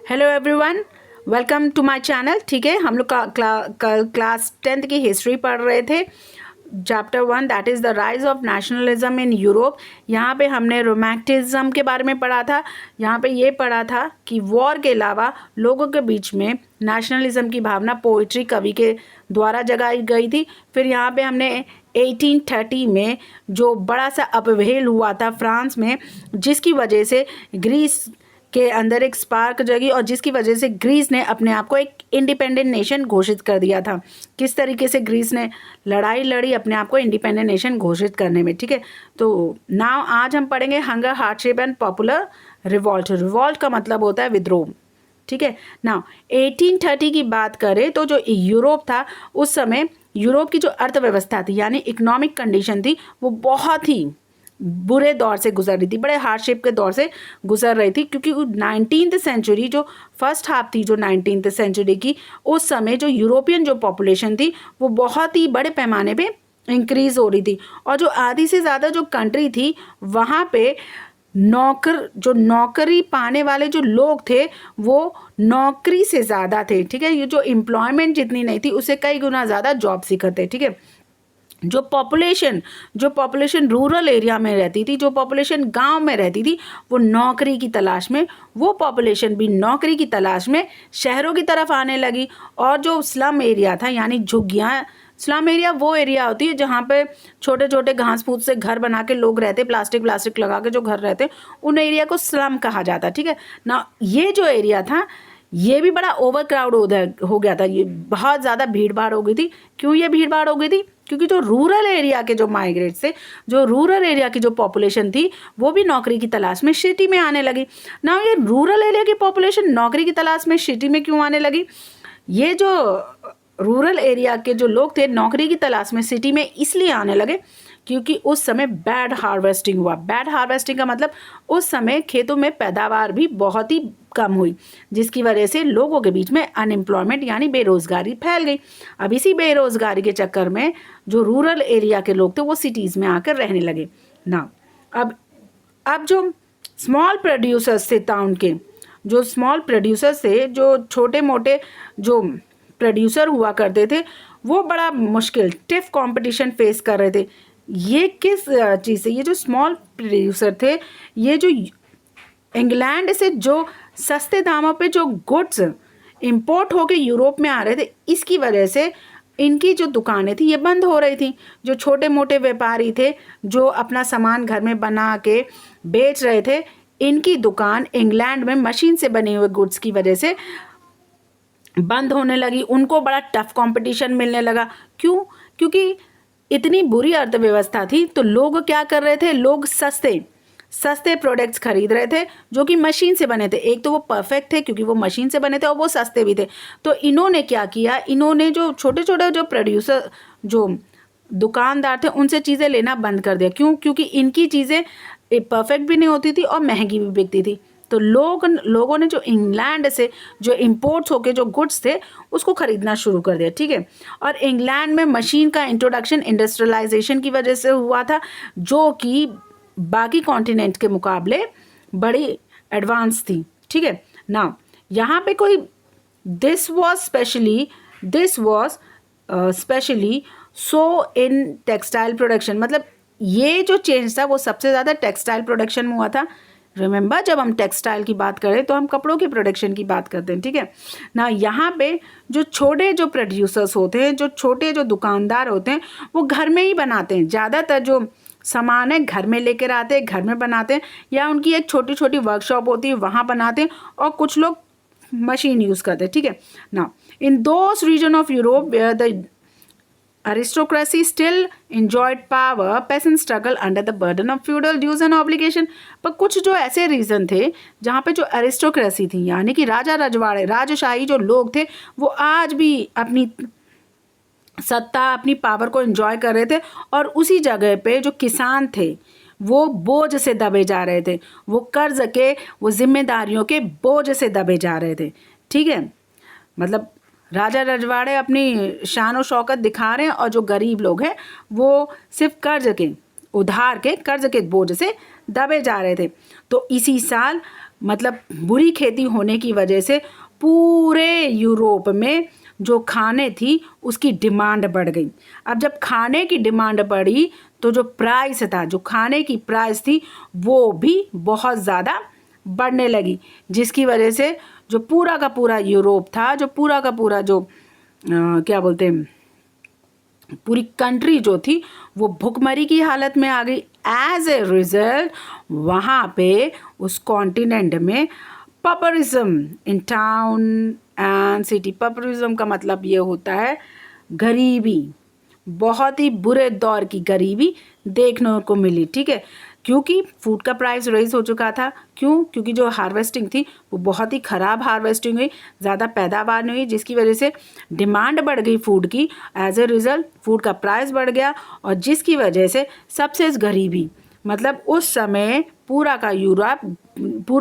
Hello everyone, welcome to my channel. ठीक है, हम लोग कल क्लास 10th की हिस्ट्री पढ़ रहे थे। Chapter 1 that is the rise of nationalism in Europe. यहाँ पे हमने रोमैंटिज्म के बारे में पढ़ा था। यहाँ पे ये पढ़ा था कि वॉर के अलावा लोगों के बीच में नेशनलिज्म की भावना पोइट्री कवि के द्वारा जगाई गई थी। फिर यहाँ पे हमने 1830 में जो बड़ा सा अपहेल हुआ था फ्रांस में, जिसकी वजह से ग्रीस के अंदर एक स्पार्क जगी और जिसकी वजह से ग्रीस ने अपने आप को एक इंडिपेंडेंट नेशन घोषित कर दिया था। किस तरीके से ग्रीस ने लड़ाई लड़ी अपने आप को इंडिपेंडेंट नेशन घोषित करने में। ठीक है, तो नाउ आज हम पढ़ेंगे hunger, hardship and popular revolt. Revolt का मतलब होता है विद्रोह। ठीक है, नाउ 1830 की बात करें तो जो यूरोप था उस समय, यूरोप की जो अर्थव्यवस्था थी यानी इकोनॉमिक कंडीशन थी, वो बहुत ही बुरे दौर से गुजर रही थी, बड़े हार्डशिप के दौर से गुजर रही थी। क्योंकि 19th सेंचुरी जो फर्स्ट हाफ थी जो 19th सेंचुरी की, उस समय जो यूरोपियन जो पॉपुलेशन थी वो बहुत ही बड़े पैमाने पे इंक्रीज हो रही थी। और जो आधी से ज़्यादा जो कंट्री थी वहाँ पे नौकरी पाने वाले जो लोग थे वो नौकरी से ज़्यादा थे। ठीक है, ये जो एम्प्लॉयमेंट जितनी नहीं थी उससे कई गुना ज़्यादा जॉब सीकर थे। ठीक है, जो पॉपुलेशन रूरल एरिया में रहती थी, जो पॉपुलेशन गांव में रहती थी, वो नौकरी की तलाश में, वो पॉपुलेशन भी नौकरी की तलाश में शहरों की तरफ आने लगी। और जो स्लम एरिया था यानी झुग्गियाँ, स्लम एरिया वो एरिया होती है जहाँ पे छोटे छोटे घास फूस से घर बना के लोग रहते, प्लास्टिक लगा के जो घर रहते, उन एरिया को स्लम कहा जाता। ठीक है ना, ये जो एरिया था ये भी बड़ा ओवर क्राउड हो गया था, ये बहुत ज़्यादा भीड़ भाड़ हो गई थी। क्यों ये भीड़ भाड़ हो गई थी? क्योंकि जो रूरल एरिया के जो माइग्रेट्स थे, जो रूरल एरिया की जो पॉपुलेशन थी, वो भी नौकरी की तलाश में सिटी में आने लगी ना। ये रूरल एरिया की पॉपुलेशन नौकरी की तलाश में सिटी में क्यों आने लगी? ये जो रूरल एरिया के जो लोग थे नौकरी की तलाश में सिटी में इसलिए आने लगे क्योंकि उस समय बैड हार्वेस्टिंग हुआ। बैड हार्वेस्टिंग का मतलब उस समय खेतों में पैदावार भी बहुत ही कम हुई, जिसकी वजह से लोगों के बीच में अनएम्प्लॉयमेंट यानी बेरोजगारी फैल गई। अब इसी बेरोजगारी के चक्कर में जो रूरल एरिया के लोग थे वो सिटीज़ में आकर रहने लगे ना। अब जो स्मॉल प्रोड्यूसर्स थे टाउन के, जो स्मॉल प्रोड्यूसर्स थे, जो छोटे मोटे जो प्रोड्यूसर हुआ करते थे, वो बड़ा मुश्किल टिफ कंपटीशन फेस कर रहे थे। ये किस चीज़ से? ये जो स्मॉल प्रोड्यूसर थे, ये जो इंग्लैंड से जो सस्ते दामों पे जो गुड्स इंपोर्ट होके यूरोप में आ रहे थे, इसकी वजह से इनकी जो दुकानें थी ये बंद हो रही थी। जो छोटे मोटे व्यापारी थे जो अपना सामान घर में बना के बेच रहे थे, इनकी दुकान इंग्लैंड में मशीन से बने हुए गुड्स की वजह से बंद होने लगी। उनको बड़ा टफ कंपटीशन मिलने लगा। क्यों? क्योंकि इतनी बुरी अर्थव्यवस्था थी तो लोग क्या कर रहे थे, लोग सस्ते प्रोडक्ट्स खरीद रहे थे जो कि मशीन से बने थे। एक तो वो परफेक्ट थे क्योंकि वो मशीन से बने थे और वो सस्ते भी थे। तो इन्होंने क्या किया, इन्होंने जो छोटे छोटे जो प्रोड्यूसर जो दुकानदार थे उनसे चीज़ें लेना बंद कर दिया। क्यों? क्योंकि इनकी चीज़ें परफेक्ट भी नहीं होती थी और महंगी भी बिकती थी। तो लोगों ने जो इंग्लैंड से जो इंपोर्ट्स होके जो गुड्स थे उसको खरीदना शुरू कर दिया। ठीक है, और इंग्लैंड में मशीन का इंट्रोडक्शन इंडस्ट्रियलाइजेशन की वजह से हुआ था, जो कि बाकी कॉन्टिनेंट के मुकाबले बड़ी एडवांस थी। ठीक है ना, यहाँ पे कोई this was specially so in textile production, मतलब ये जो चेंज था वो सबसे ज़्यादा टेक्सटाइल प्रोडक्शन में हुआ था। रिमेंबर, जब हम टेक्सटाइल की बात करें तो हम कपड़ों के प्रोडक्शन की बात करते हैं। ठीक है ना, यहाँ पे जो छोटे जो प्रोड्यूसर्स होते हैं, जो छोटे जो दुकानदार होते हैं, वो घर में ही बनाते हैं। ज़्यादातर जो सामान है घर में लेकर आते हैं, घर में बनाते हैं, या उनकी एक छोटी छोटी वर्कशॉप होती है वहाँ बनाते हैं, और कुछ लोग मशीन यूज़ करते हैं। ठीक है ना, in those region of Europe where the aristocracy still enjoyed power, peasants struggle under the burden of feudal dues and obligation। पर कुछ जो ऐसे रीज़न थे जहाँ पे जो एरिस्टोक्रेसी थी यानी कि राजा रजवाड़े, राजशाही जो लोग थे, वो आज भी अपनी सत्ता, अपनी पावर को एंजॉय कर रहे थे। और उसी जगह पे जो किसान थे वो बोझ से दबे जा रहे थे, वो कर्ज के, वो जिम्मेदारियों के बोझ से दबे जा रहे थे। ठीक है, मतलब राजा रजवाड़े अपनी शान और शौकत दिखा रहे हैं और जो गरीब लोग हैं वो सिर्फ कर्ज के बोझ से दबे जा रहे थे। तो इसी साल मतलब बुरी खेती होने की वजह से पूरे यूरोप में जो खाने थी उसकी डिमांड बढ़ गई। अब जब खाने की डिमांड बढ़ी तो जो प्राइस था, जो खाने की प्राइस थी, वो भी बहुत ज़्यादा बढ़ने लगी, जिसकी वजह से जो पूरा का पूरा यूरोप था, जो पूरा का पूरा जो क्या बोलते हैं, पूरी कंट्री जो थी वो भुखमरी की हालत में आ गई। एज ए रिजल्ट वहाँ पे उस कॉन्टिनेंट में populism in town and city. Populism का मतलब ये होता है गरीबी, बहुत ही बुरे दौर की गरीबी देखने को मिली। ठीक है, क्योंकि फूड का प्राइस रेज हो चुका था। क्यों? क्योंकि जो हार्वेस्टिंग थी वो बहुत ही ख़राब हार्वेस्टिंग हुई, ज़्यादा पैदावार नहीं हुई, जिसकी वजह से डिमांड बढ़ गई फूड की। एज ए रिज़ल्ट फूड का प्राइस बढ़ गया और जिसकी वजह से सबसे गरीबी, मतलब उस समय पूरा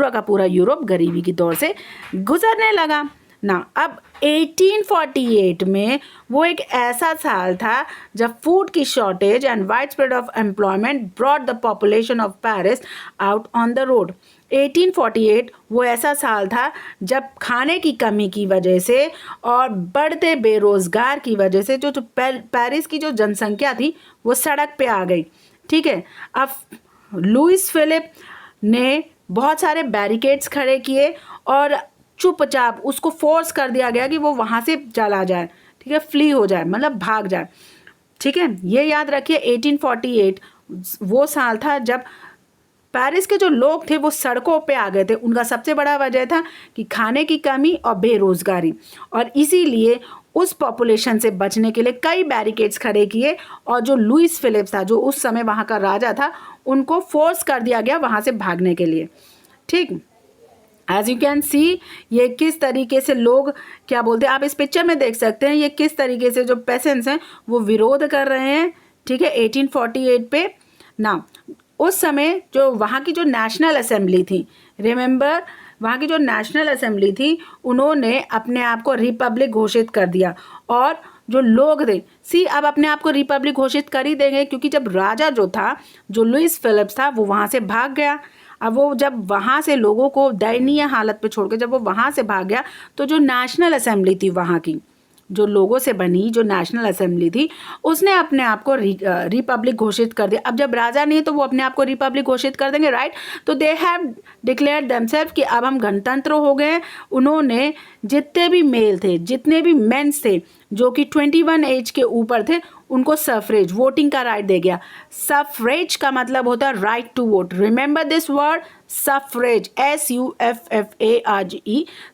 का पूरा यूरोप गरीबी की दौर से गुजरने लगा ना। अब 1848 में वो एक ऐसा साल था जब फूड की shortage and wide spread of employment brought the population of Paris out on the road. 1848 वो ऐसा साल था जब खाने की कमी की वजह से और बढ़ते बेरोजगार की वजह से जो पेरिस की जो जनसंख्या थी वो सड़क पे आ गई। ठीक है, अब लुइस फिलिप ने बहुत सारे बैरिकेड्स खड़े किए और चुपचाप उसको फोर्स कर दिया गया कि वो वहाँ से चला जाए। ठीक है, फ्ली हो जाए, मतलब भाग जाए। ठीक है, ये याद रखिए 1848 वो साल था जब पेरिस के जो लोग थे वो सड़कों पे आ गए थे। उनका सबसे बड़ा वजह था कि खाने की कमी और बेरोजगारी, और इसीलिए उस पॉपुलेशन से बचने के लिए कई बैरिकेड्स खड़े किए और जो लुइस फिलिप्स था, जो उस समय वहाँ का राजा था, उनको फोर्स कर दिया गया वहाँ से भागने के लिए। ठीक, एज यू कैन सी ये किस तरीके से लोग क्या बोलते हैं, आप इस पिक्चर में देख सकते हैं ये किस तरीके से जो पेसेंट्स हैं वो विरोध कर रहे हैं। ठीक है, 1848 पे ना उस समय जो वहाँ की जो नेशनल असेंबली थी, रिमेंबर वहाँ की जो नेशनल असेंबली थी, उन्होंने अपने आप को रिपब्लिक घोषित कर दिया। और जो लोग थे, अब अपने आप को रिपब्लिक घोषित कर ही देंगे क्योंकि जब राजा जो था, जो लुइस फिलिप्स था, वो वहाँ से भाग गया। अब वो जब वहाँ से लोगों को दयनीय हालत पे छोड़ के जब वो वहाँ से भाग गया तो जो नेशनल असेंबली थी वहाँ की, जो लोगों से बनी जो नेशनल असेंबली थी, उसने अपने आप को रिपब्लिक घोषित कर दिया। अब जब राजा नहीं है तो वो अपने आप को रिपब्लिक घोषित कर देंगे, राइट। तो दे हैव डिक्लेयर्ड देमसेल्फ कि अब हम गणतंत्र हो गए। उन्होंने जितने भी मेल थे, जितने भी मेंस थे जो कि 21 एज के ऊपर थे, उनको सफरेज, वोटिंग का राइट दे गया। सफरेज का मतलब होता है right to vote. Remember this word, suffrage, SUFFARGE।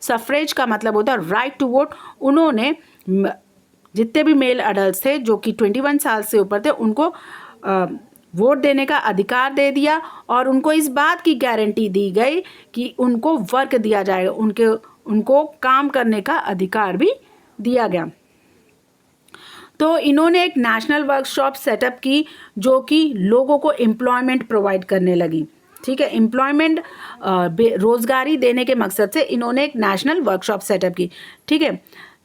Suffrage का मतलब होता है राइट टू वोट। उन्होंने जितने भी मेल अडल्ट थे जो कि 21 साल से ऊपर थे, उनको वोट देने का अधिकार दे दिया और उनको इस बात की गारंटी दी गई कि उनको वर्क दिया जाएगा, उनको काम करने का अधिकार भी दिया गया। तो इन्होंने एक नेशनल वर्कशॉप सेटअप की जो कि लोगों को एम्प्लॉयमेंट प्रोवाइड करने लगी। ठीक है, एम्प्लॉयमेंट रोजगारी देने के मकसद से इन्होंने एक नेशनल वर्कशॉप सेटअप की। ठीक है,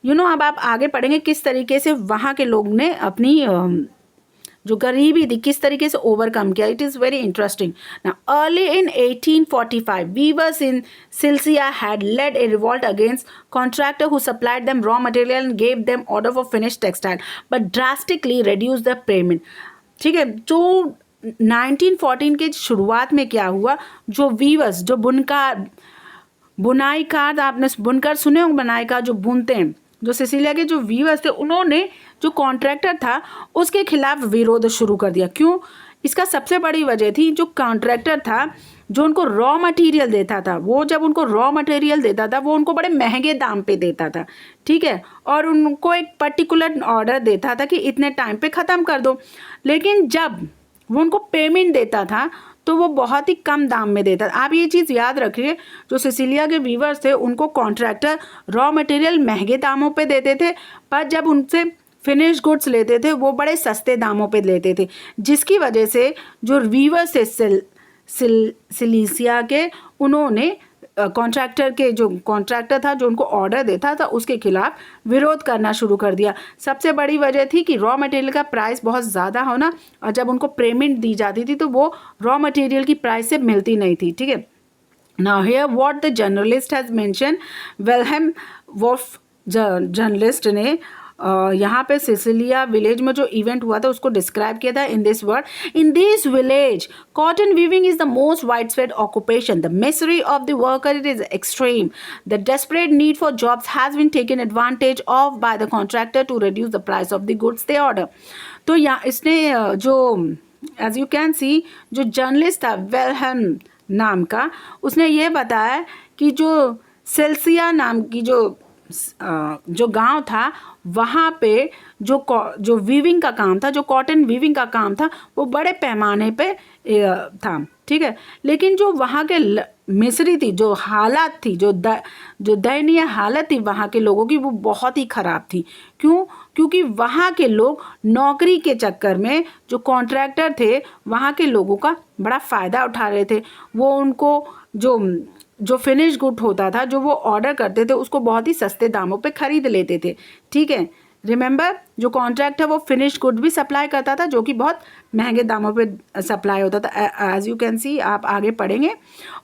अब आप आगे पढ़ेंगे किस तरीके से वहाँ के लोग ने अपनी जो गरीबी थी किस तरीके से ओवरकम किया। इट इज़ वेरी इंटरेस्टिंग ना। Early in 1845 weavers in Silesia had led a revolt against contractor who supplied them raw material and gave them order for finish textile but drastically reduce the payment. ठीक है, जो 1914 के शुरुआत में क्या हुआ, जो वीवर्स, जो बुनाईकार, आपने बुनकर सुने होंगे, बुनाईकार जो बुनते हैं, जो सिसिलिया के जो वीवर्स थे, उन्होंने जो कॉन्ट्रैक्टर था उसके खिलाफ विरोध शुरू कर दिया। क्यों? इसका सबसे बड़ी वजह थी जो कॉन्ट्रैक्टर था, जो उनको रॉ मटेरियल देता था, वो जब उनको रॉ मटेरियल देता था वो उनको बड़े महंगे दाम पे देता था। ठीक है, और उनको एक पर्टिकुलर ऑर्डर देता था कि इतने टाइम पे ख़त्म कर दो, लेकिन जब वो उनको पेमेंट देता था तो वो बहुत ही कम दाम में देता था। आप ये चीज़ याद रखिए, जो सिसिलिया के वीवर्स थे उनको कॉन्ट्रैक्टर रॉ मटेरियल महंगे दामों पे देते थे, पर जब उनसे फिनिश गुड्स लेते थे वो बड़े सस्ते दामों पे लेते थे, जिसकी वजह से जो वीवर्स थे सिलिसिया के, उन्होंने कॉन्ट्रैक्टर के जो कॉन्ट्रैक्टर था जो उनको ऑर्डर देता था उसके खिलाफ विरोध करना शुरू कर दिया। सबसे बड़ी वजह थी कि रॉ मटेरियल का प्राइस बहुत ज़्यादा होना, और जब उनको पेमेंट दी जाती थी तो वो रॉ मटेरियल की प्राइस से मिलती नहीं थी। ठीक है, Now here what the journalist has mentioned, Wilhelm Wolf journalist ने यहाँ पे सिसिलिया विलेज में जो इवेंट हुआ था उसको डिस्क्राइब किया था in this word, in this village cotton weaving is the most wide spread occupation, the misery of the worker it is extreme, the desperate need for jobs has been taken advantage of by the contractor to reduce the price of the goods they order. तो यहाँ इसने जो as you can सी जो journalist था Wilhelm नाम का, उसने ये बताया कि जो सेल्सिया नाम की जो गांव था वहाँ पे जो वीविंग का काम था, जो कॉटन वीविंग का काम था वो बड़े पैमाने पे था, ठीक है। लेकिन जो वहाँ के मिस्री थी, जो हालत थी, जो दयनीय हालत थी वहाँ के लोगों की, वो बहुत ही ख़राब थी। क्यों? क्योंकि वहाँ के लोग नौकरी के चक्कर में जो कॉन्ट्रैक्टर थे वहाँ के लोगों का बड़ा फ़ायदा उठा रहे थे। वो उनको जो फिनिश गुड होता था, जो वो ऑर्डर करते थे, उसको बहुत ही सस्ते दामों पे ख़रीद लेते थे, ठीक है। रिमेंबर, जो कॉन्ट्रैक्ट है वो फिनिश गुड भी सप्लाई करता था जो कि बहुत महंगे दामों पे सप्लाई होता था। एज यू कैन सी, आप आगे पढ़ेंगे।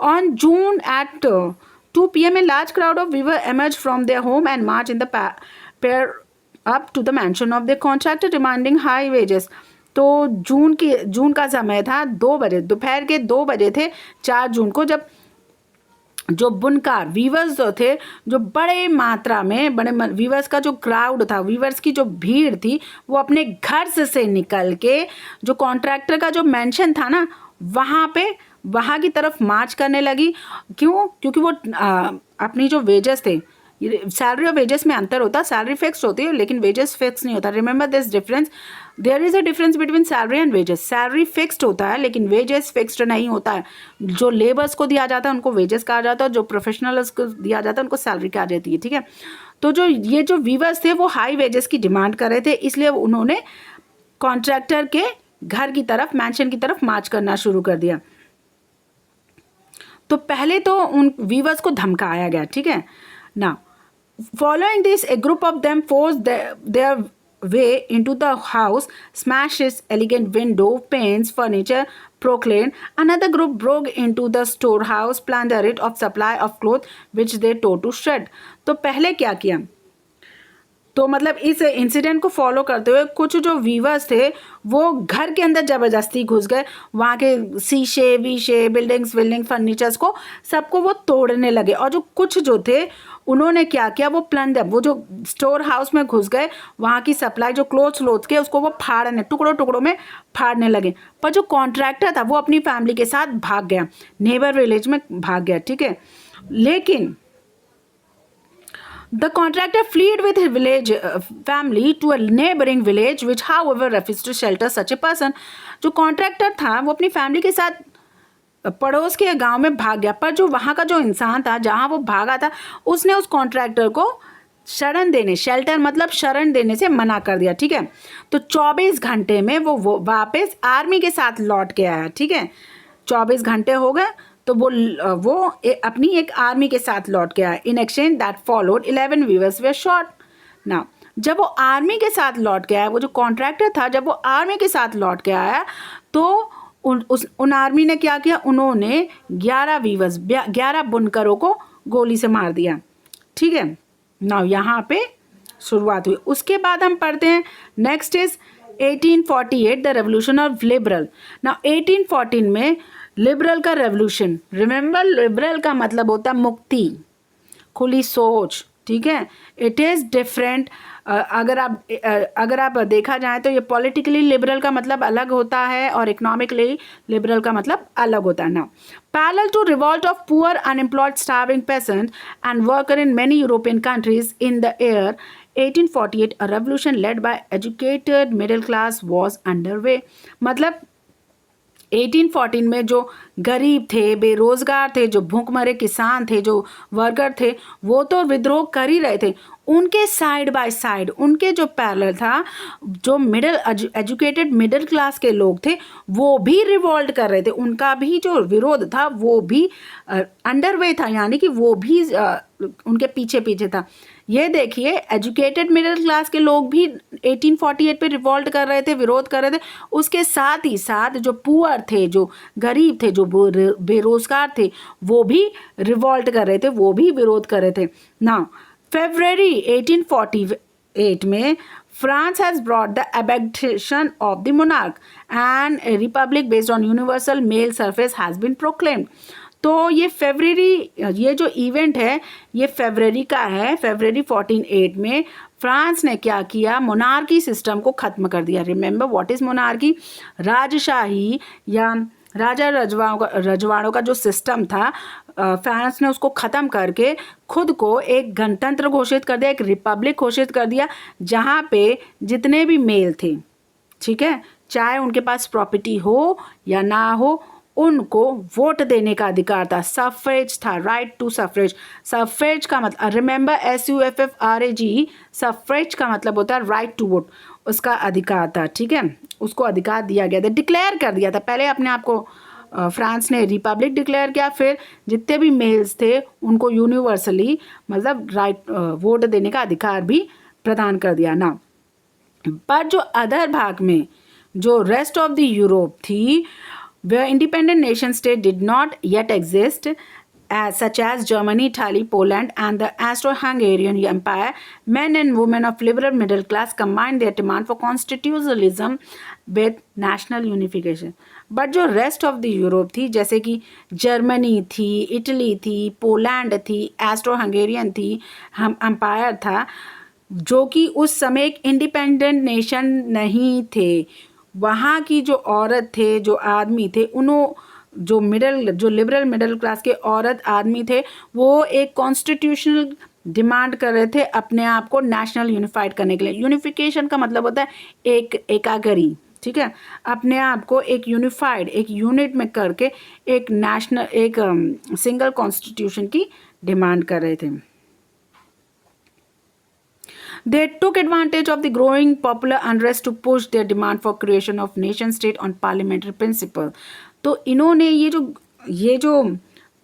On June eight 2 PM a large crowd of weaver emerge from their home and march in the pair up to the mansion of the contractor demanding high wages. तो June का समय था, 2 बजे, दोपहर के 2 बजे थे 4 जून को, जब जो बुनकार वीवर्स जो थे, जो बड़े मात्रा में वीवर्स का जो क्राउड था, वीवर्स की जो भीड़ थी, वो अपने घर से निकल के जो कॉन्ट्रैक्टर का जो मेंशन था ना वहाँ की तरफ मार्च करने लगी। क्यों? क्योंकि वो अपनी जो वेजेस थे, सैलरी और वेजेस में अंतर होता है, सैलरी फिक्स होती है लेकिन वेजेस फिक्स नहीं होता। Remember this difference, there is a difference between salary and wages. Salary fixed होता है लेकिन वेजेस फिक्स्ड नहीं होता है। जो लेबर्स को दिया जाता है उनको वेजेस कहा जाता है, जो प्रोफेशनल्स को दिया जाता है उनको सैलरी कहा जाती है, ठीक है। तो जो वीवर्स थे वो हाई वेजेस की डिमांड कर रहे थे, इसलिए उन्होंने कॉन्ट्रैक्टर के घर की तरफ, मैंशन की तरफ मार्च करना शुरू कर दिया। तो पहले तो उन वीवर्स को धमकाया गया, ठीक है ना। Following this, a group of them forced their way into the house, smashed its elegant window panes, furniture, proclaimed. Another group broke into the storehouse, plundered it of supply of clothes, which they tore to shreds. तो पहले क्या किया? तो मतलब इस incident को follow करते हुए कुछ जो वीवर्स थे वो घर के अंदर ज़बरदस्ती घुस गए, वहाँ के शीशे वीशे, बिल्डिंग्स फर्नीचर्स को सबको वो तोड़ने लगे। और जो कुछ जो थे उन्होंने क्या किया, वो प्लंडर, वो जो स्टोर हाउस में घुस गए, वहाँ की सप्लाई जो क्लोथ्स के उसको वो टुकड़ों में फाड़ने लगे। पर जो कॉन्ट्रैक्टर था वो अपनी फैमिली के साथ भाग गया, नेबर विलेज में भाग गया, ठीक है। लेकिन the contractor fled with his village family to a neighboring village, which however refused to shelter such a person. जो कॉन्ट्रैक्टर था वो अपनी फैमिली के साथ पड़ोस के गांव में भाग गया, पर जो वहाँ का जो इंसान था जहाँ वो भागा था उसने उस कॉन्ट्रैक्टर को शेल्टर मतलब शरण देने से मना कर दिया, ठीक है। तो 24 घंटे में वो वापस आर्मी के साथ लौट के आया, ठीक है। 24 घंटे हो गए तो वो अपनी एक आर्मी के साथ लौट के आया। In exchange that followed 11 weavers were shot. ना जब वो आर्मी के साथ लौट के आया, वो जो कॉन्ट्रैक्टर था जब वो आर्मी के साथ लौट के आया तो उन आर्मी ने क्या किया, उन्होंने 11 बुनकरों को गोली से मार दिया, ठीक है ना। यहाँ पे शुरुआत हुई। उसके बाद हम पढ़ते हैं next is 1848 the revolution of liberal. ना 1814 में लिबरल का रेवोल्यूशन। रिमेंबर, लिबरल का मतलब होता है मुक्ति, खुली सोच, ठीक है। It is different. अगर आप देखा जाए तो ये पॉलिटिकली लिबरल का मतलब अलग होता है और इकोनॉमिकली लिबरल का मतलब अलग होता है ना। Parallel to revolt of poor unemployed starving peasant and worker in many European countries in the year 1848 a revolution led by educated middle class was underway। मतलब 1814 में जो गरीब थे, बेरोजगार थे, जो भूखमरे किसान थे, जो वर्कर थे, वो तो विद्रोह कर ही रहे थे। उनके साइड बाय साइड, उनके जो पैरेलल था, जो एजुकेटेड मिडिल क्लास के लोग थे वो भी रिवॉल्ट कर रहे थे। उनका भी जो विरोध था वो भी अंडरवे था, यानी कि वो भी उनके पीछे पीछे था। ये देखिए, एजुकेटेड मिडिल क्लास के लोग भी 1848 पे रिवॉल्ट कर रहे थे, विरोध कर रहे थे। उसके साथ ही साथ जो पुअर थे, जो गरीब थे, जो बेरोजगार थे वो भी रिवॉल्ट कर रहे थे, वो भी विरोध कर रहे थे ना। फरवरी 1848 में France has brought the abdication of the monarch and a republic based on universal male suffrage has been proclaimed. तो ये फरवरी, ये जो इवेंट है ये फरवरी का है। फरवरी 1408 में फ्रांस ने क्या किया, मोनार्की सिस्टम को ख़त्म कर दिया। Remember what is monarchy? राजशाही या राजा रजवाड़ों का जो सिस्टम था, फ्रांस ने उसको ख़त्म करके खुद को एक गणतंत्र घोषित कर दिया, एक रिपब्लिक घोषित कर दिया, जहाँ पे जितने भी मेल थे, ठीक है, चाहे उनके पास प्रॉपर्टी हो या ना हो, उनको वोट देने का अधिकार था। सफरेज था, राइट टू सफरेज। सफरेज का मतलब, रिमेंबर SUFFRAG, सफरेज का मतलब होता है राइट टू वोट, उसका अधिकार था, ठीक है, उसको अधिकार दिया गया था, डिक्लेयर कर दिया था। पहले अपने आप को फ्रांस ने रिपब्लिक डिक्लेयर किया, फिर जितने भी मेल्स थे उनको यूनिवर्सली मतलब राइट वोट देने का अधिकार भी प्रदान कर दिया ना। पर जो अदर भाग में जो रेस्ट ऑफ द यूरोप थी, where independent nation state did not yet exist, such as Germany, Italy, Poland, and the Austro-Hungarian Empire, men and women of liberal middle class combined their demand for constitutionalism with national unification. But जो rest of the Europe थी, जैसे कि Germany थी, Italy थी, Poland थी, astro-Hungarian थी, हम empire था, जो कि उस समय एक इंडिपेंडेंट नेशन नहीं थे। वहाँ की जो औरत थे, जो आदमी थे, जो लिबरल मिडिल क्लास के औरत आदमी थे, वो एक कॉन्स्टिट्यूशनल डिमांड कर रहे थे अपने आप को नेशनल यूनिफाइड करने के लिए। यूनिफिकेशन का मतलब होता है एकागरी, ठीक है, अपने आप को एक यूनिफाइड, एक यूनिट में करके एक नेशनल, एक सिंगल कॉन्स्टिट्यूशन की डिमांड कर रहे थे। They took advantage of the growing popular unrest to push their demand for creation of nation state on parliamentary principle. तो इन्होंने ये जो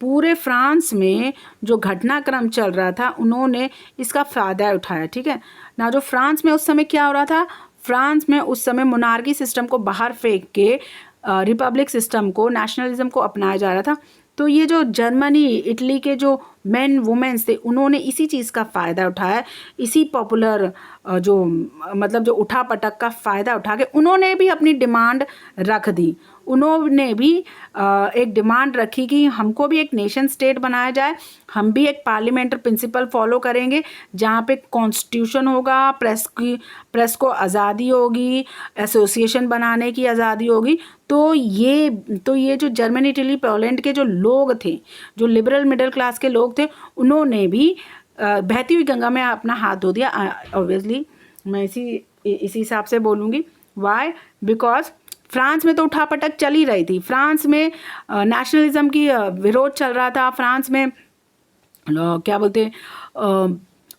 पूरे फ्रांस में जो घटनाक्रम चल रहा था, उन्होंने इसका फ़ायदा उठाया, ठीक है ना। जो फ्रांस में उस समय क्या हो रहा था, फ्रांस में उस समय मोनार्की सिस्टम को बाहर फेंक के रिपब्लिक सिस्टम को, नेशनलिज्म को अपनाया जा रहा था। तो ये जो जर्मनी, इटली के जो मेन वुमेन्स थे, उन्होंने इसी चीज़ का फ़ायदा उठाया, इसी पॉपुलर जो मतलब जो उठापटक का फ़ायदा उठा के उन्होंने भी अपनी डिमांड रख दी। उन्होंने भी एक डिमांड रखी कि हमको भी एक नेशन स्टेट बनाया जाए, हम भी एक पार्लियामेंट्री प्रिंसिपल फॉलो करेंगे, जहाँ पे कॉन्स्टिट्यूशन होगा, प्रेस को आज़ादी होगी, एसोसिएशन बनाने की आज़ादी होगी। तो ये जो जर्मनी, इटली, पोलैंड के जो लोग थे, जो लिबरल मिडिल क्लास के लोग थे, उन्होंने भी बहती हुई गंगा में अपना हाथ धो दिया। ऑब्वियसली मैं इसी हिसाब से बोलूँगी। वाई? बिकॉज फ्रांस में तो उठापटक चल ही रही थी, फ्रांस में नेशनलिज्म की विरोध चल रहा था, फ्रांस में क्या बोलते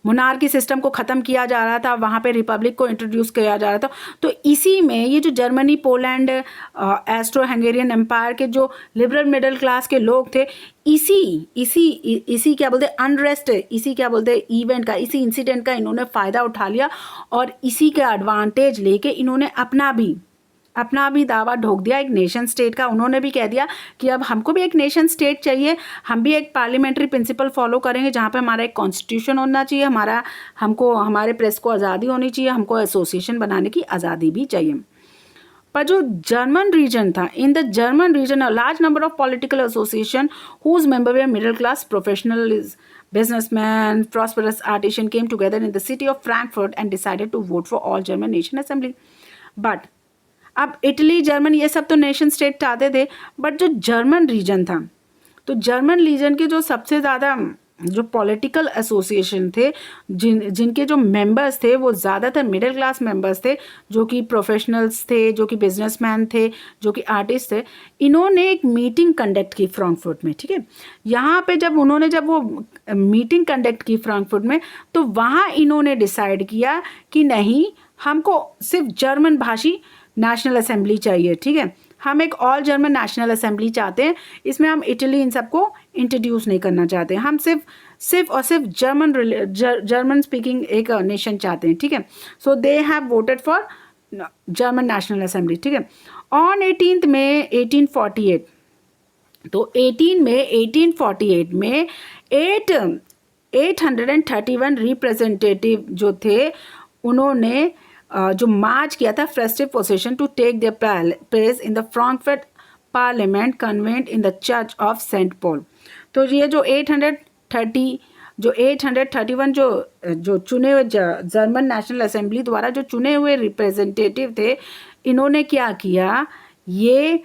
मोनार्की सिस्टम को ख़त्म किया जा रहा था, वहाँ पे रिपब्लिक को इंट्रोड्यूस किया जा रहा था। तो इसी में ये जो Germany, Poland, Austro Hungarian empire के जो लिबरल मिडिल क्लास के लोग थे, इसी क्या बोलते अनरेस्ट, इसी क्या बोलते इवेंट का, इसी इंसिडेंट का इन्होंने फ़ायदा उठा लिया और इसी का एडवांटेज लेके इन्होंने अपना भी दावा ठोक दिया एक नेशन स्टेट का। उन्होंने भी कह दिया कि अब हमको भी एक नेशन स्टेट चाहिए, हम भी एक पार्लियामेंट्री प्रिंसिपल फॉलो करेंगे, जहाँ पे हमारा एक कॉन्स्टिट्यूशन होना चाहिए, हमको हमारे प्रेस को आज़ादी होनी चाहिए, हमको एसोसिएशन बनाने की आज़ादी भी चाहिए। पर जो जर्मन रीजन था, in the German region a large number of political association whose member were middle class professionals, businessmen, prosperous artisan came together in the city of Frankfurt and decided to vote for all German nation assembly. But अब Italy, German ये सब तो nation state चाहते थे, but जो German region था, तो German reason के जो सबसे ज़्यादा जो पॉलिटिकल एसोसिएशन थे, जिनके जो मेंबर्स थे वो ज़्यादातर मिडिल क्लास मेंबर्स थे, जो कि प्रोफेशनल्स थे, जो कि बिजनेसमैन थे, जो कि आर्टिस्ट थे, इन्होंने एक मीटिंग कंडक्ट की फ्रैंकफर्ट में, ठीक है। यहाँ पे जब वो मीटिंग कंडक्ट की फ्रैंकफर्ट में, तो वहाँ इन्होंने डिसाइड किया कि नहीं, हमको सिर्फ जर्मन भाषी नेशनल असेंबली चाहिए, ठीक है, हम एक ऑल जर्मन नेशनल असेंबली चाहते हैं। इसमें हम इटली इन सबको इंट्रोड्यूस नहीं करना चाहते, हम सिर्फ जर्मन स्पीकिंग एक नेशन चाहते हैं, ठीक है। So they have voted for German national assembly, ठीक है। ऑन 18 मई 1848 तो 1848 में 831 रिप्रेजेंटेटिव जो थे उन्होंने जो मार्च किया था festive procession to take their place in the Frankfurt parliament convent in the church of Saint Paul. तो ये जो 831 जो चुने हुए जर्मन नेशनल असेंबली द्वारा जो चुने हुए रिप्रेजेंटेटिव थे, इन्होंने क्या किया, ये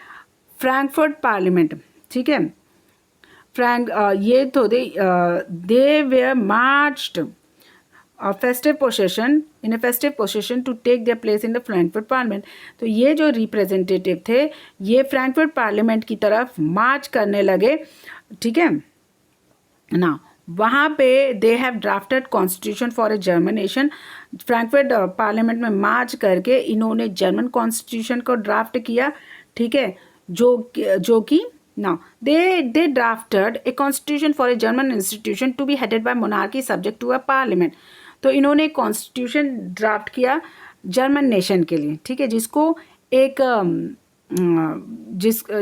फ्रैंकफर्ट पार्लियामेंट, ठीक है, ये तो they were marched festive procession to take their place in the Frankfurt parliament. तो ये जो रिप्रेजेंटेटिव थे ये फ्रैंकफर्ट पार्लियामेंट की तरफ मार्च करने लगे, ठीक है ना। वहाँ पे they have drafted constitution for a German nation. Frankfurt parliament में मार्च करके इन्होंने जर्मन कॉन्स्टिट्यूशन को ड्राफ्ट किया, ठीक है, जो कि now they drafted a constitution for a German institution to be headed by monarchy subject to a parliament। तो इन्होंने कॉन्स्टिट्यूशन ड्राफ्ट किया जर्मन नेशन के लिए, ठीक है, जिसको एक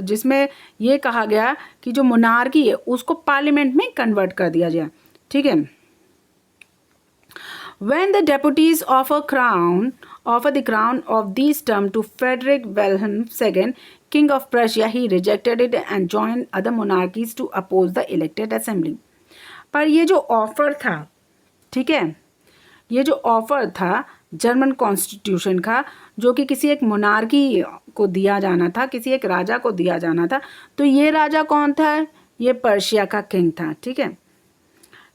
जिसमें ये कहा गया कि जो मोनार्की है उसको पार्लियामेंट में कन्वर्ट कर दिया जाए, ठीक है। When the deputies offer the crown of these term to Frederick Wilhelm II, King of Prussia, he rejected it and joined other monarchies to oppose the elected assembly। पर ये जो ऑफर था, ठीक है, ये जो ऑफर था जर्मन कॉन्स्टिट्यूशन का, जो कि किसी एक मोनार्की को दिया जाना था, किसी एक राजा को दिया जाना था, तो ये राजा कौन था, ये पर्शिया का किंग था, ठीक है,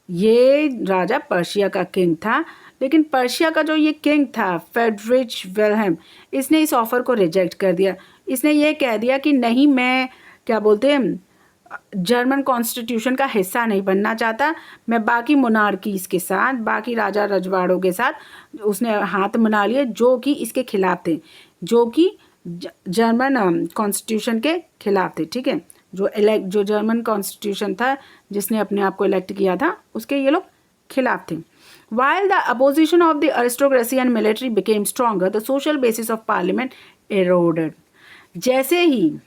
ये राजा पर्शिया का किंग था। लेकिन पर्शिया का जो ये किंग था फ्रेडरिक विल्हेम, इसने इस ऑफ़र को रिजेक्ट कर दिया। इसने ये कह दिया कि नहीं, मैं क्या बोलते हैं जर्मन कॉन्स्टिट्यूशन का हिस्सा नहीं बनना चाहता, मैं बाकी मोनार्कीज़ के साथ, बाकी राजा रजवाड़ों के साथ उसने हाथ मिला लिए जो कि इसके खिलाफ थे, जो कि जर्मन कॉन्स्टिट्यूशन के खिलाफ थे, ठीक है, जो जर्मन कॉन्स्टिट्यूशन था जिसने अपने आप को इलेक्ट किया था उसके ये लोग खिलाफ थे। While the opposition of the aristocracy and military became stronger, the social basis of parliament eroded। जैसे ही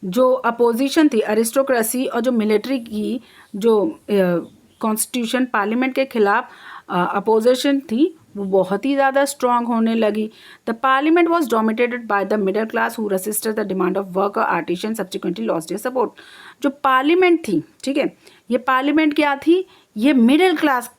जो अपोजिशन थी अरिस्टोक्रेसी और जो मिलिट्री की जो कॉन्स्टिट्यूशन पार्लियामेंट के खिलाफ अपोजिशन थी वो बहुत ही ज़्यादा स्ट्रॉन्ग होने लगी। The parliament was dominated by the middle class who resisted the demand of work और artisan subsequently lost their support. जो पार्लियामेंट थी, ठीक है, ये पार्लियामेंट क्या थी, ये मिडिल क्लास,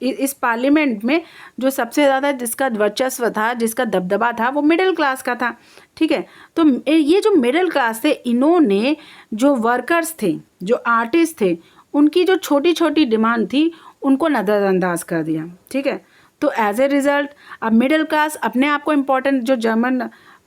इस पार्लियामेंट में जो सबसे ज़्यादा जिसका वर्चस्व था, जिसका दबदबा था, वो मिडिल क्लास का था, ठीक है। तो ये जो मिडिल क्लास थे, इन्होंने जो वर्कर्स थे, जो आर्टिस्ट थे, उनकी जो छोटी छोटी डिमांड थी उनको नज़रअंदाज कर दिया, ठीक है। तो एज ए रिज़ल्ट अब मिडिल क्लास अपने आप को इम्पोर्टेंट, जो जर्मन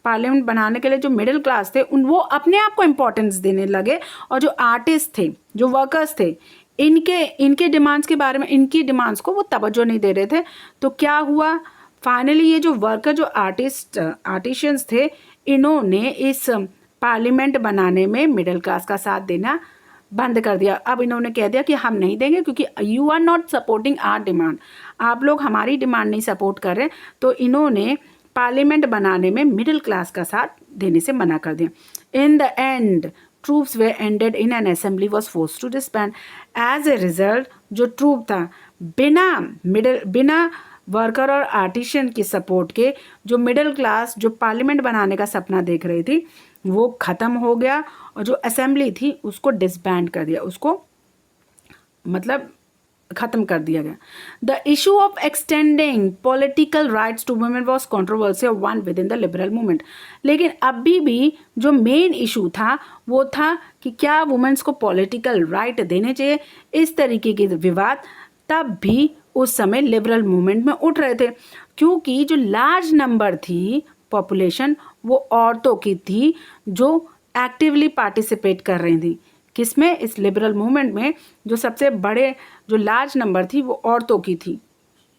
पार्लियामेंट बनाने के लिए जो मिडिल क्लास थे वो अपने आप को इम्पोर्टेंस देने लगे, और जो आर्टिस्ट थे, जो वर्कर्स थे, इनके डिमांड्स के बारे में, इनकी डिमांड्स को वो तवज्जो नहीं दे रहे थे। तो क्या हुआ, फाइनली ये जो वर्कर, जो आर्टिशियंस थे, इन्होंने इस पार्लियामेंट बनाने में मिडिल क्लास का साथ देना बंद कर दिया। अब इन्होंने कह दिया कि हम नहीं देंगे क्योंकि you are not supporting our demand, आप लोग हमारी डिमांड नहीं सपोर्ट कर रहे। तो इन्होंने पार्लियामेंट बनाने में मिडिल क्लास का साथ देने से मना कर दिया। In the end troops were ended in an assembly was forced to disband। as a result जो ट्रूप था बिना वर्कर और आर्टिशियन की सपोर्ट के, जो मिडिल क्लास जो पार्लियामेंट बनाने का सपना देख रही थी वो ख़त्म हो गया, और जो असेंबली थी उसको डिसबैंड कर दिया, उसको मतलब ख़त्म कर दिया गया। The issue of extending political rights to women was controversial one within the liberal movement. लेकिन अभी भी जो मेन इशू था वो था कि क्या वुमेन्स को पॉलिटिकल राइट देने चाहिए। इस तरीके के विवाद तब भी उस समय लिबरल मूवमेंट में उठ रहे थे, क्योंकि जो लार्ज नंबर थी पॉपुलेशन वो औरतों की थी जो एक्टिवली पार्टिसिपेट कर रही थी। किसमें, इस लिबरल मूवमेंट में जो सबसे बड़े जो लार्ज नंबर थी वो औरतों की थी।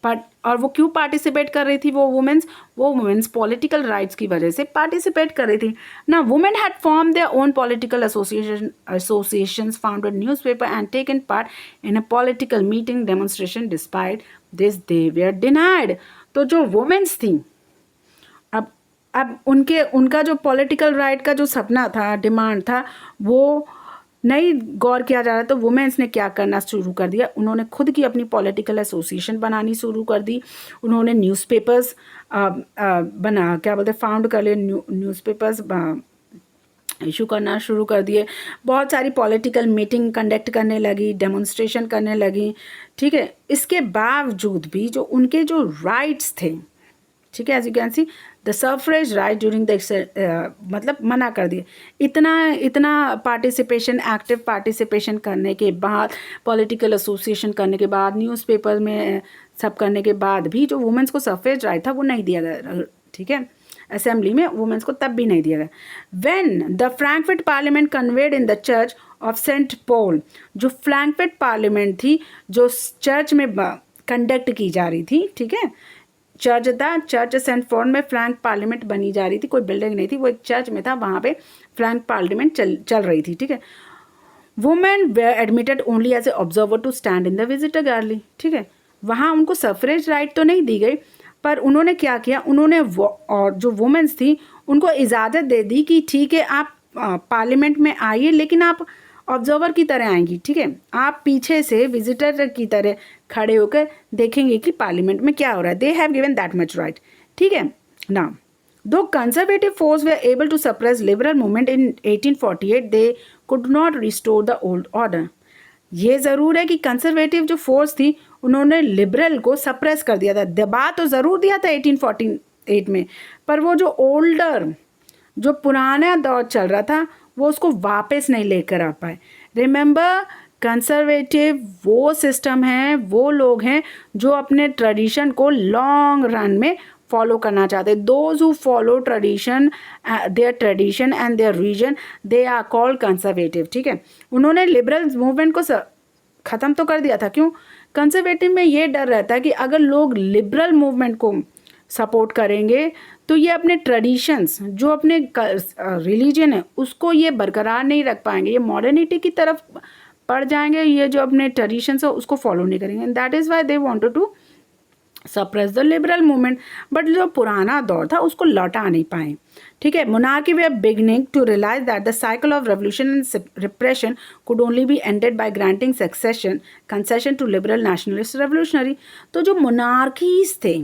और वो क्यों पार्टिसिपेट कर रही थी, वो वुमेन्स पॉलिटिकल राइट्स की वजह से पार्टिसिपेट कर रही थी ना। Women had form their own political associations, founded newspaper and taken part in a political meeting demonstration. Despite this they were denied. तो जो वुमेन्स थी, अब अब उनका जो पॉलिटिकल राइट का जो सपना था, डिमांड था, वो नहीं गौर किया जा रहा। तो वुमेन्स ने क्या करना शुरू कर दिया, उन्होंने खुद की अपनी पॉलिटिकल एसोसिएशन बनानी शुरू कर दी। उन्होंने न्यूज़पेपर्स बना, क्या बोलते, फाउंड कर लिए, न्यूज़पेपर्स इशू करना शुरू कर दिए। बहुत सारी पॉलिटिकल मीटिंग कंडक्ट करने लगी, डेमोन्स्ट्रेशन करने लगी, ठीक है। इसके बावजूद भी जो उनके जो राइट्स थे, ठीक है, as you can see the suffrage right during the मतलब मना कर दिए। इतना पार्टिसिपेशन, एक्टिव पार्टिसिपेशन करने के बाद, पॉलिटिकल एसोसिएशन करने के बाद, न्यूज़पेपर में सब करने के बाद भी जो वुमेन्स को सफरेज राइट था वो नहीं दिया गया, ठीक है। असेंबली में वुमेन्स को तब भी नहीं दिया गया। When the Frankfurt parliament convened in the church of Saint Paul, जो फ्रैंकफर्ट पार्लियामेंट थी जो चर्च में कंडक्ट की जा रही थी, ठीक है, चर्च था, चर्च सेंट पॉल में फ्रैंक पार्लियामेंट बनी जा रही थी, कोई बिल्डिंग नहीं थी, वो एक चर्च में था, वहाँ पे फ्रैंक पार्लियामेंट चल रही थी, ठीक है। Women were admitted only as a observer to stand in the visitor gallery, ठीक है। वहाँ उनको सफरेज राइट तो नहीं दी गई, पर उन्होंने क्या किया, उन्होंने और जो वुमेन्स थी उनको इजाज़त दे दी कि ठीक है आप पार्लियामेंट में आइए, लेकिन आप ऑब्जर्वर की तरह आएंगी, ठीक है। आप पीछे से विजिटर की तरह खड़े होकर देखेंगे कि पार्लियामेंट में क्या हो रहा है। They have given that much right, ठीक है ना। Though conservative force were able to suppress liberal movement in 1848, they could not restore the old order. ये ज़रूर है कि कंजर्वेटिव जो फोर्स थी उन्होंने लिबरल को सप्रेस कर दिया था, दबा तो ज़रूर दिया था 1848 में, पर वो जो ओल्डर, जो पुराना दौर चल रहा था, वो उसको वापस नहीं लेकर आ पाए। रिमेंबर, कंजर्वेटिव वो सिस्टम है, वो लोग हैं जो अपने ट्रेडिशन को लॉन्ग रन में फॉलो करना चाहते हैं। Those who follow tradition, their tradition and their region, they are called conservative, ठीक है। उन्होंने लिबरल मूवमेंट को ख़त्म तो कर दिया था। क्यों? कंजर्वेटिव में ये डर रहता है कि अगर लोग लिबरल मूवमेंट को सपोर्ट करेंगे तो ये अपने ट्रेडिशंस, जो अपने रिलीजन है, उसको ये बरकरार नहीं रख पाएंगे, ये मॉडर्निटी की तरफ पड़ जाएंगे, ये जो अपने ट्रेडिशंस है उसको फॉलो नहीं करेंगे। That is why they wanted to suppress the liberal movement, but जो पुराना दौर था उसको लौटा नहीं पाए, ठीक है। Monarchy were beginning to realize that the cycle of revolution and repression could only be ended by granting succession concession to liberal nationalist revolutionary. तो जो मोनार्कीज थे,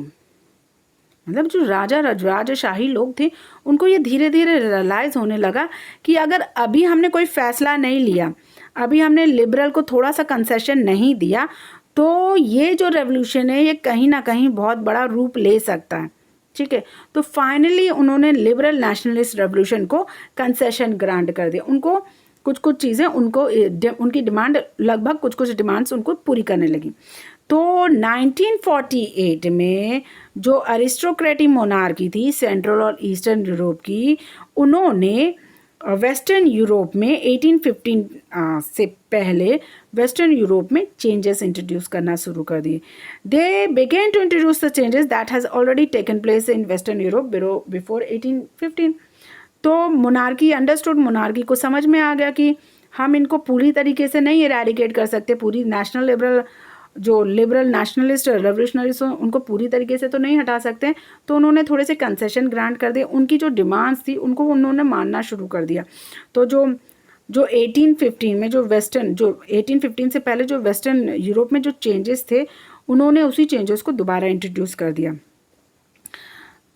मतलब जो राजाशाही लोग थे, उनको ये धीरे धीरे रियलाइज़ होने लगा कि अगर अभी हमने कोई फैसला नहीं लिया, अभी हमने लिबरल को थोड़ा सा कंसेशन नहीं दिया, तो ये जो रेवोल्यूशन है ये कहीं ना कहीं बहुत बड़ा रूप ले सकता है, ठीक है। तो फाइनली उन्होंने लिबरल नेशनलिस्ट रेवोल्यूशन को कंसेशन ग्रांट कर दिया। उनको कुछ चीज़ें, उनको उनकी डिमांड, लगभग कुछ डिमांड्स उनको पूरी करने लगी। तो 1948 में जो अरिस्टोक्रेटिक मोनार्की थी सेंट्रल और ईस्टर्न यूरोप की, उन्होंने वेस्टर्न यूरोप में 1815 से पहले वेस्टर्न यूरोप में चेंजेस इंट्रोड्यूस करना शुरू कर दिए। They begin to introduce the changes that has already taken place in western Europe before 1815। तो मोनार्की अंडरस्टूड, मोनार्की को समझ में आ गया कि हम इनको पूरी तरीके से नहीं इरेडिकेट कर सकते, पूरी नेशनल लिबरल, जो लिबरल नेशनलिस्ट रेवोल्यूशनरीज उनको पूरी तरीके से तो नहीं हटा सकते। तो उन्होंने थोड़े से कंसेशन ग्रांट कर दिए, उनकी जो डिमांड्स थी उनको उन्होंने मानना शुरू कर दिया। तो जो 1815 में जो 1815 से पहले जो वेस्टर्न यूरोप में जो चेंजेस थे, उन्होंने उसी चेंजेस को दोबारा इंट्रोड्यूस कर दिया।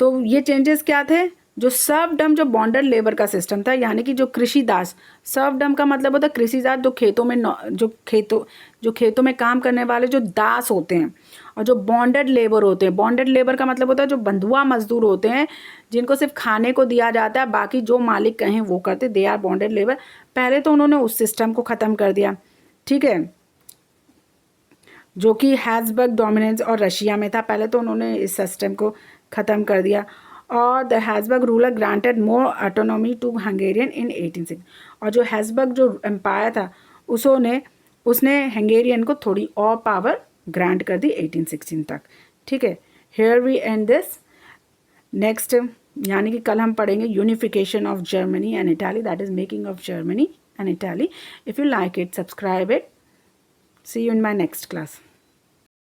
तो ये चेंजेस क्या थे? जो सर्वडम, जो बॉन्डेड लेबर का सिस्टम था, यानी कि जो कृषि दास, सर्वडम का मतलब होता है कृषि दास, जो खेतों में काम करने वाले जो दास होते हैं, और जो बॉन्डेड लेबर होते हैं, बॉन्डेड लेबर का मतलब होता है जो बंधुआ मजदूर होते हैं, जिनको सिर्फ खाने को दिया जाता है, बाकी जो मालिक कहें वो करते, दे आर बॉन्डेड लेबर। पहले तो उन्होंने उस सिस्टम को ख़त्म कर दिया, ठीक है, जो कि हैब्सबर्ग डोमिनेंस और रशिया में था। पहले तो उन्होंने इस सिस्टम को ख़त्म कर दिया। और the Habsburg ruler granted more autonomy to Hungarian in 1860। और जो हैब्सबर्ग जो एम्पायर था उसने हंगेरियन को थोड़ी और पावर ग्रांट कर दी 1816 तक, ठीक है। Here we end this. Next यानी कि कल हम पढ़ेंगे unification of Germany and Italy, that is making of Germany and Italy. If you like it, subscribe it. See you in my next class.